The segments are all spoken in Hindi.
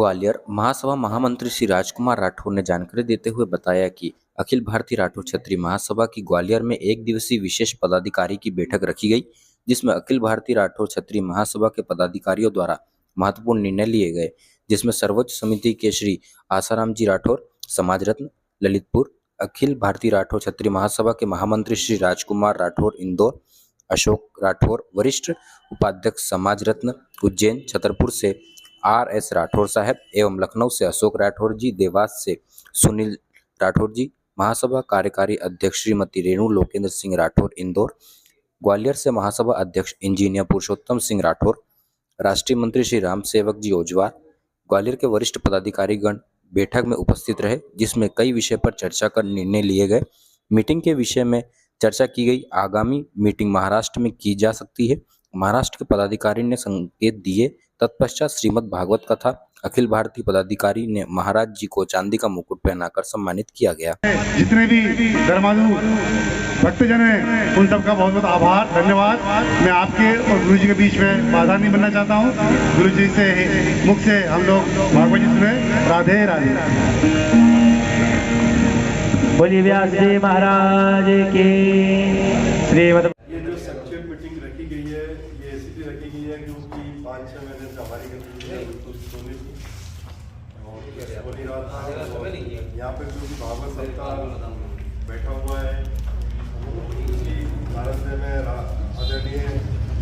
ग्वालियर महासभा महामंत्री श्री राजकुमार राठौर ने जानकारी देते हुए बताया कि अखिल भारतीय राठौर क्षत्रिय महासभा की ग्वालियर में एक दिवसीय विशेष पदाधिकारी की बैठक रखी गई, जिसमें अखिल भारतीय राठौर क्षत्रिय महासभा के पदाधिकारियों द्वारा महत्वपूर्ण निर्णय लिए गए, जिसमें सर्वोच्च समिति के श्री आसाराम जी राठौर समाज रत्न ललितपुर, अखिल भारतीय राठौर क्षत्रिय महासभा के महामंत्री श्री राजकुमार राठौर इंदौर, अशोक राठौर वरिष्ठ उपाध्यक्ष समाज रत्न उज्जैन छतरपुर से आर.एस. राठौर साहब एवं लखनऊ से अशोक राठौर जी, देवास से सुनील राठौर जी, महासभा कार्यकारी अध्यक्ष श्रीमती रेणु लोकेंद्र सिंह राठौर इंदौर, ग्वालियर से महासभा अध्यक्ष इंजीनियर पुरुषोत्तम सिंह राठौर, राष्ट्रीय मंत्री श्री राम सेवक जी ओजवार, ग्वालियर के वरिष्ठ पदाधिकारीगण बैठक में उपस्थित रहे, जिसमें कई विषय पर चर्चा कर निर्णय लिए गए। मीटिंग के विषय में चर्चा की गई। आगामी मीटिंग महाराष्ट्र में की जा सकती है। महाराष्ट्र के पदाधिकारी ने संकेत दिए। तत्पश्चात श्रीमद् भागवत कथा अखिल भारतीय पदाधिकारी ने महाराज जी को चांदी का मुकुट पहनाकर सम्मानित किया गया। जितने भी धर्मालु भक्तजन हैं उन सबका बहुत बहुत आभार, धन्यवाद। मैं आपके और गुरु जी के बीच में बाधा नहीं बनना चाहता हूँ। गुरु जी से मुख से हम लोग भागवत जी सुने। राधे राधे। बोलिए व्यास जी महाराज की। श्रीमद् ये जो संक्षेप मीटिंग रखी गई है, ये इसलिए रखी गई है क्योंकि 5-6 महीने से हमारी गतिविधियां बिल्कुल सोनी थी और हो नहीं रहा था। यहाँ पे जो भागवत सप्ताह बैठा हुआ है, उसी भारत में आदरणीय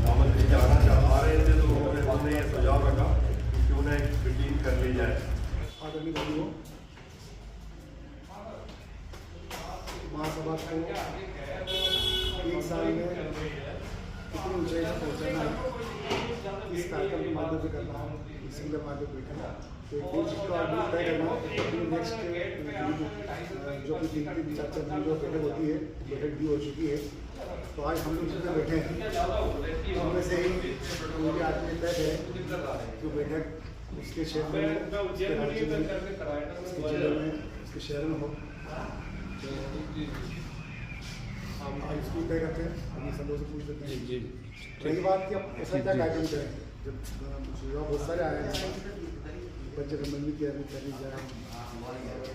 रामंत्री जी आना चाह रहे थे, तो उन्होंने ये सुझाव रखा कि क्यों न एक मीटिंग कर ली जाए। आदरणीय बंधुओं, महासभा को एक साल में कितनी ऊंचाई से पहुँचाना है, इस कार्यक्रम के माध्यम से करना है, इसी के माध्यम बैठना तो एक दिन को आगे तय करना है। नेक्स्ट जो भी 3-4 दिन जो बैठक होती है, बैठक भी हो चुकी है, तो आज हम लोग जितने बैठे हैं उनमें से ही मुझे आज में तय है जो बैठक उसके क्षेत्र में, उसके राज्य में, उसके जिले में, उसके शहर में हो, हम आज स्कूल तय करते हैं। हम सब लोग से पूछ लेते हैं जी रही बात कि अब ऐसा क्या कार्यक्रम करें। जब युवा बहुत सारे आए हैं, बच्चे रमन भी की ली जाए,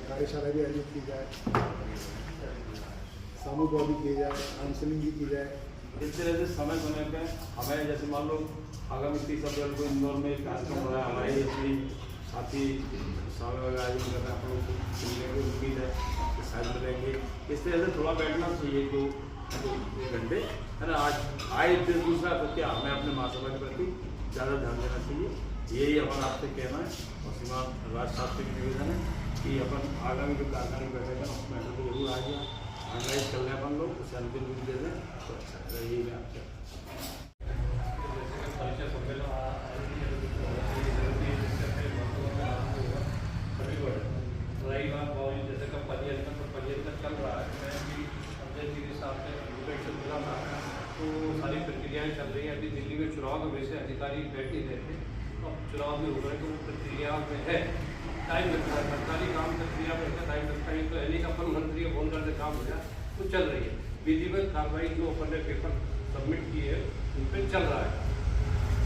कार्यशाला भी आयोजित की जाए, सामूहिक दौड़ भी किए जाए, काउंसलिंग भी की जाए। इस तरह से समय समय पे हमें जैसे मान लो आगामी 30 अप्रैल को इंदौर में एक कार्यक्रम हो रहा है, हमारे अपनी साथी स्वामी वगैरह आयोजन कर रहे हैं, आप लोग सुनने की उम्मीद है कि शायद रहेंगे। इस तरह से थोड़ा बैठना चाहिए 2 घंटे, है ना। आज आए दिन दूसरा तो क्या हमें अपने महासभा के प्रति ज़्यादा ध्यान देना चाहिए, यही अपन आपसे कहना है। और श्रीमान राज साहब से भी निवेदन है कि अपन आगामी जो कार्यक्रम बैठेगा उसमें को जरूर आ गया ऑनलाइन चल रहे अपन लोग, उसे अंतिम रूप दे दें तो अच्छा यही मैं आपसे रही बात बाबू जैसे का पदयात्रा चल रहा है, मैं भी अजय जी के साथ से मिला था, तो सारी प्रक्रियाएँ चल रही हैं। अभी दिल्ली में चुनाव के वजह से अधिकारी बैठ नहीं रहे थे, अब चुनाव भी हो रहे तो वो प्रक्रिया में है, टाइम लगता है। सरकारी काम प्रक्रिया में इतना टाइम लगता है, तो यानी कि अपन मंत्री फोन करके काम हो जाए तो चल रही है। विधिवत कार्रवाई जो अपन ने पेपर सबमिट किए है उन पर चल रहा है।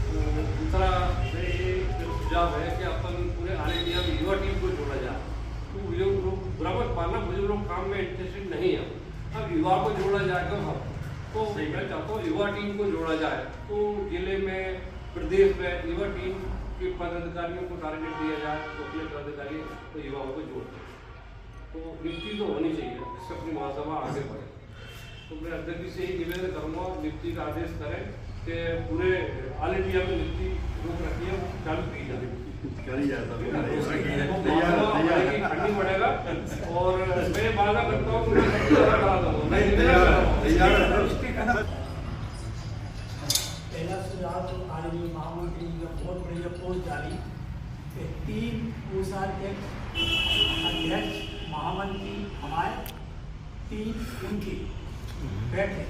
तो दूसरा ये सुझाव है कि अपन पूरे ऑल इंडिया में युवा टीम को जोड़ा जाए। तो लोग बराबर पालना, मुझे लोग काम में इंटरेस्टेड नहीं है, अब युवा को जोड़ा जाएगा। हम तो मैं चाहता हूँ युवा टीम को जोड़ा जाए, तो जिले में प्रदेश में युवा टीम के पदाधिकारियों को टारगेट दिया जाए, तो अपने पदाधिकारी तो युवाओं को जोड़ दें। तो नियुक्ति तो होनी चाहिए जिससे अपनी महासभा आगे बढ़े। तो मैं अध्यक्ष जी से ही निवेदन करूँगा नियुक्ति का आदेश करें कि पूरे ऑल इंडिया में नियुक्ति रोक रखी है, चालू की जाए ठंडी पड़ेगा। और मैं वादा करता हूँ पहला सुझाव तो आदरणीय महामंत्री जी का बहुत बढ़िया पोस्ट डाली कि 3 कोषाध्यक्ष अध्यक्ष महामंत्री हमारे 3 उनके बैठे,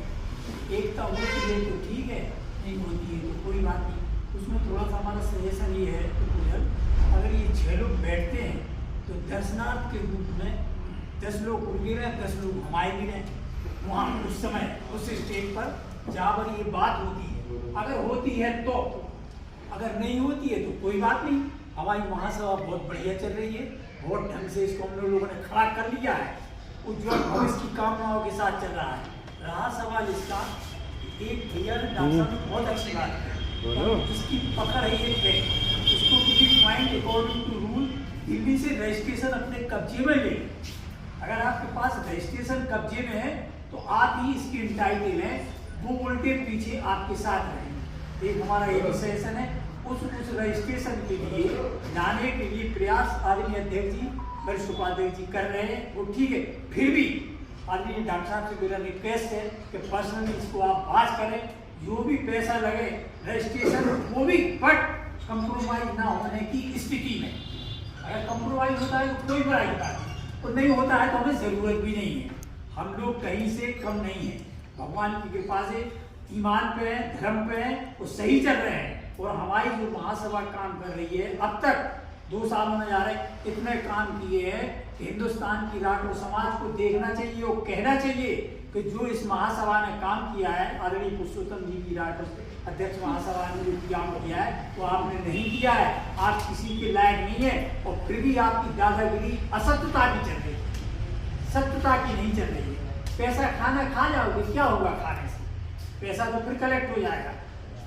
एकता होती है तो ठीक है, नहीं होती है तो कोई बात नहीं। उसमें थोड़ा सा हमारा सजेशन ये है कि अगर ये 6 लोग बैठते हैं तो दर्शनार्थ के रूप में 10 लोग उनके रहें, 10 लोग हमारे भी रहें वहाँ उस समय उस स्टेज पर जहाँ पर ये बात होती है। अगर होती है तो, अगर नहीं होती है तो कोई बात नहीं। हमारी महासभा बहुत बढ़िया चल रही है, बहुत ढंग से इसको हम लोगों ने खड़ा कर लिया है, उज्ज्वल भविष्य की कामनाओं के साथ चल रहा है। रहा सवाल इसका, एक भैया ने डॉक्टर साहब ने बहुत अच्छी बात की, और इसकी पकड़ है ये है, इसको किसी point according to rule Delhi से रजिस्ट्रेशन अपने कब्जे में ले। अगर आपके पास रजिस्ट्रेशन कब्जे में है तो आप ही इसके इंटाइटल हैं, वो उल्टे पीछे आपके साथ रहेंगे। एक हमारा ये सेशन है, उस रजिस्ट्रेशन के लिए लाने के लिए प्रयास आदरणीय अध्यक्ष जी, वरिष्ठ उपाध्यक्ष जी कर रहे हैं, वो ठीक है। फिर भी आदरणीय डॉक्टर साहब से मेरा रिक्वेस्ट है कि पर्सनली इसको आप बात करें, जो भी पैसा लगे रजिस्ट्रेशन वो भी, बट कंप्रोमाइज ना होने की स्थिति में। अगर कंप्रोमाइज होता है तो कोई बुराई नहीं, और नहीं होता है तो हमें ज़रूरत भी नहीं है। हम लोग कहीं से कम नहीं है, भगवान की कृपा से ईमान पे है, धर्म पे है, वो सही चल रहे हैं। और हमारी जो महासभा काम कर रही है, अब तक 2 सालों में जा रहे इतने काम किए हैं कि हिंदुस्तान की राठौर समाज को देखना चाहिए और कहना चाहिए कि जो इस महासभा ने काम किया है, आदरणीय पुरुषोत्तम जी की राठौर अध्यक्ष महासभा ने जो काम किया है वो आपने नहीं किया है, आप किसी के लायक नहीं है। और फिर भी आपकी दादागिरी असत्यता की चल रही है, सत्यता की नहीं चल रही है। पैसा खाना खा जाओगे, क्या होगा खाने से, पैसा तो फिर कलेक्ट हो जाएगा।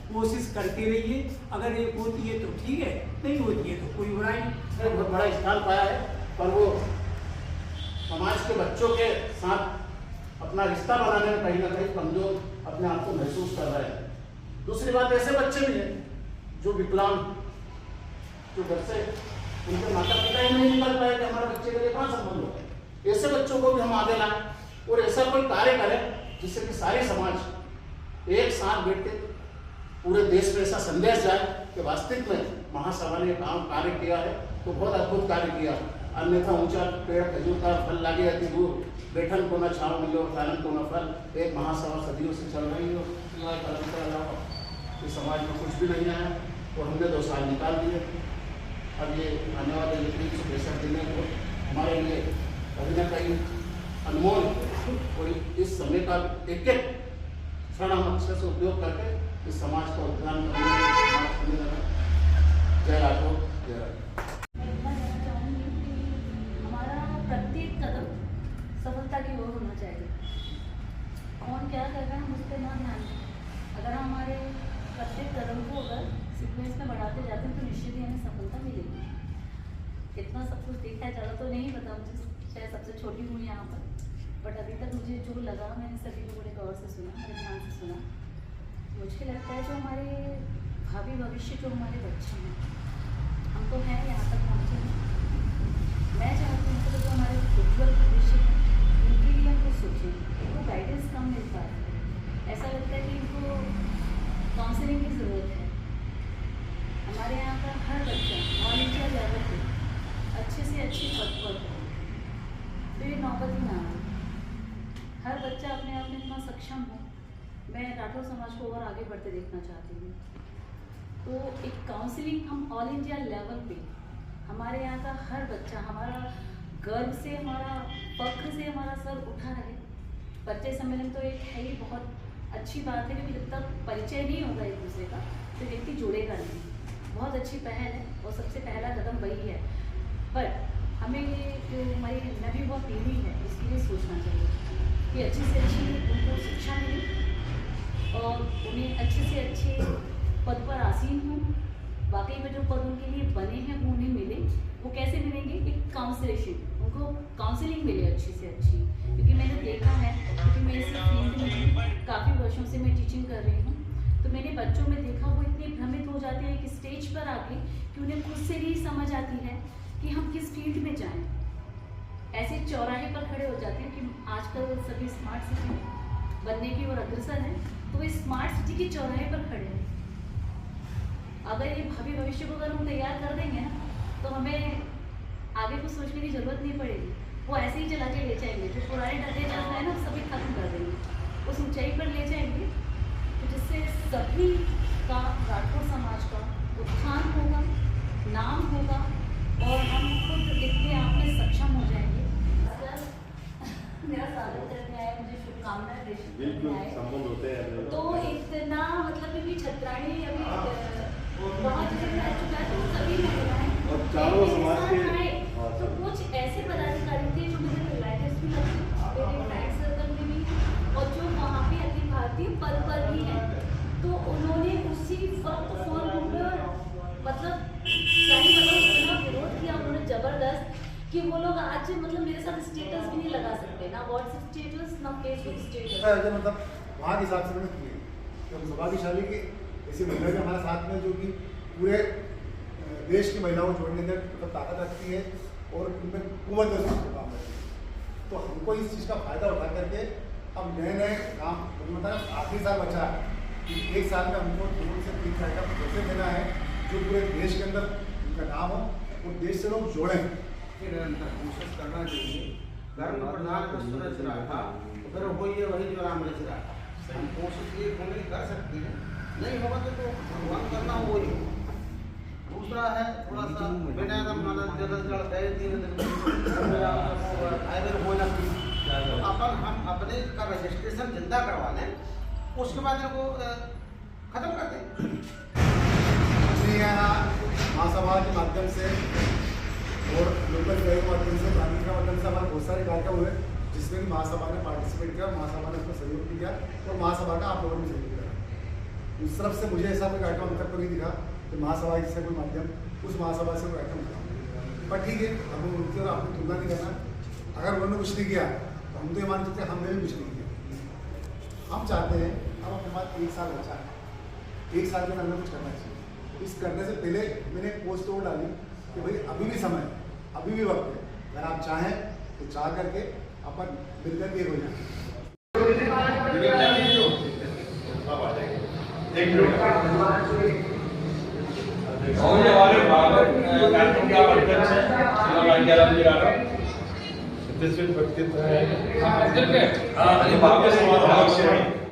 कोशिश करते रहिए, अगर एक होती है तो ठीक है, नहीं होती है तो कोई बुराई नहीं। बहुत बड़ा स्थान पाया है, पर वो समाज के बच्चों के साथ अपना रिश्ता बनाने में कहीं ना कहीं कमजोर अपने आप को महसूस कर रहे हैं। दूसरी बात, ऐसे बच्चे भी हैं जो विकलांग, जो घर से उनके माता पिता ही नहीं निकल पाए कि हमारे बच्चे के लिए कहाँ संबंध हो। ऐसे बच्चों को भी हम आगे लाएं और ऐसा कोई कार्य करें जिससे कि सारे समाज एक साथ बैठ के पूरे देश में ऐसा संदेश जाए कि वास्तविक में महासभा ने काम कार्य किया है तो बहुत अद्भुत कार्य किया। अन्यथा ऊंचा पेड़ खजूर का फल लागे अति दूर, बैठन को न छाव मिले और कानन को न फल। एक महासभा सदियों से चल रही हो, परंपरा अलावा इस समाज में कुछ भी नहीं आया और हमने 2 साल निकाल दिए। अब ये आने वाले 365 दिन को हमारे लिए कहीं ना कहीं अनमोल, और इस समय का एक एक क्षण हम अच्छे से उपयोग करके इस समाज का उत्थान करने लगा। जय राठौर, जय राठौर। हमारा प्रत्येक कदम सफलता की ओर होना चाहिए। कौन क्या कर रहा है हम उस पर ना ध्यान दें। अगर हमारे प्रत्येक कदम को अगर सीक्वेंस में बढ़ाते जाते हैं तो निश्चित ही हमें सफलता मिलेगी। इतना सब कुछ देखा है, ज़्यादा तो नहीं पता मुझे, शायद सबसे छोटी हूँ यहाँ पर, बट अभी तक मुझे जो लगा मैंने सभी को बड़े गौर से सुना, बड़े ध्यान से सुना। मुझे लगता है जो हमारे भावी भविष्य जो हमारे बच्चे हैं, हम तो हैं यहाँ तक पहुँचे हैं। मैं चाहती हूँ कि जो हमारे उज्ज्वल भविष्य है उनके लिए हम कुछ सोचें। इनको गाइडेंस कम मिल पा रहा है, ऐसा लगता है कि इनको काउंसलिंग की ज़रूरत है। हमारे यहाँ का हर बच्चा ऑल इंडिया लेवल पे अच्छे से अच्छे पद पर हो, फिर नौबत ही ना आए। हर बच्चा अपने आप में इतना सक्षम हो। मैं राठौर समाज को और आगे बढ़ते देखना चाहती हूँ। तो एक काउंसलिंग हम ऑल इंडिया लेवल पे, हमारे यहाँ का हर बच्चा हमारा गर्व से, हमारा फख्र से हमारा सर उठा रहे। परिचय सम्मेलन तो एक है ही, बहुत अच्छी बात है, क्योंकि जब तक परिचय नहीं होगा एक दूसरे का तो व्यक्ति जुड़ेगा नहीं। बहुत अच्छी पहल है और सबसे पहला कदम वही है। पर हमें ये जो हमारी नवी बहुत पीढ़ी है इसके लिए सोचना चाहिए कि अच्छी से अच्छी उनको शिक्षा मिले और उन्हें अच्छे से अच्छे पद पर आसीन हों। वाकई में जो पद उनके लिए बने हैं वो उन्हें मिले। वो कैसे मिलेंगे? एक काउंसलेशन, उनको काउंसलिंग मिले अच्छी से अच्छी। क्योंकि मैंने देखा है, क्योंकि मैं इस फील्ड में काफ़ी वर्षों से मैं टीचिंग कर रही हूँ, तो मैंने बच्चों में देखा वो इतने भ्रमित हो जाते हैं कि स्टेज पर आके कि उन्हें खुद से नहीं समझ आती है कि हम किस फील्ड में जाएं। ऐसे चौराहे पर खड़े हो जाते हैं कि आजकल सभी स्मार्ट सिटी बनने की ओर अग्रसर है, तो वो स्मार्ट सिटी के चौराहे पर खड़े हैं। अगर ये भावी भविष्य को अगर हम तैयार कर देंगे ना, तो हमें आगे कुछ सोचने की जरूरत नहीं पड़ेगी। वो ऐसे ही चला के ले जाएंगे, जो पुराने ढंगे चल रहे हैं ना सभी खत्म कर देंगे, उस ऊंचाई पर ले जाएंगे, तो जिससे सभी का, राठौर समाज का उत्थान होगा, नाम होगा और हम खुद इतने आप में सक्षम हो जाएंगे। सर मेरा स्वागत करने आए, मुझे शुभकामनाएं प्रेषित करने आए। तो इतना मतलब कि छत्राणी अभी बहुत जगह रह चुका है, तो सभी महिलाएं और चारों समाज के तो कुछ ऐसे पदाधिकारी थे जो मेरे रिलेटिव्स भी लगते, मेरे फ्रेंड सर्कल में भी, और जो वहाँ पे अखिल भारतीय पद पर भी हैं, तो उन्होंने उसी वक्त फोन नंबर मतलब क्या ही मतलब इतना विरोध किया उन्होंने जबरदस्त कि वो लोग आज मतलब मेरे साथ स्टेटस भी नहीं लगा सकते, ना व्हाट्सएप स्टेटस ना फेसबुक स्टेटस। मतलब वहाँ के हिसाब से मैंने किए तो हम सौभाग्यशाली की ऐसी महिला भी हमारे साथ में जो कि पूरे देश की महिलाओं को जोड़ने के मतलब ताकत रखती है और उनमें कुवत काम करती है। तो हमको इस चीज़ का फायदा उठा करके अब नए नए काम मतलब आखिरी साल बचा है कि एक साल में हमको 2 से 3 साल का प्रोसेस देना है जो पूरे देश के अंदर उनका नाम हो और देश से लोग जोड़ें। निरंतर कोशिश करना चाहिए। धर्म प्रधान विश्व रच रहा था, फिर वही जो राम रच रहा था। हम कोशिश ये होने की कर सकते हैं, नहीं होगा तो भगवान करना हो वही। दूसरा है थोड़ा सा बिना अपन हम अपने का रजिस्ट्रेशन जिंदा करवा लें, उसके बाद इनको खत्म कर दें। यहाँ महासभा के माध्यम से और लोकल के माध्यम से गांधी का माध्यम से हमारे बहुत सारे कार्यक्रम हुए जिसमें कि महासभा ने पार्टिसिपेट किया, महासभा ने उसको सहयोग किया और महासभा का आप लोगों ने सहयोग किया। उस तरफ से मुझे ऐसा कोई कार्यक्रम अभी तक तो नहीं दिखा कि महासभा से कोई माध्यम उस महासभा से कोई कार्यक्रम था। पर ठीक है, हम उनकी और आपकी तुलना नहीं करना। अगर उन्होंने कुछ नहीं किया तो हम तो ये मान सकते हमने भी कुछ नहीं किया। हम चाहते हैं अब अपने पास 1 साल बचा है, 1 साल के अंदर कुछ करना चाहिए। इस करने से पहले मैंने एक पोस्ट तो डाली कि भाई अभी भी समय है, अभी भी वक्त है, अगर आप चाहें तो चाह करके अपन मिलकर के हो जाए। व्यक्तित्व है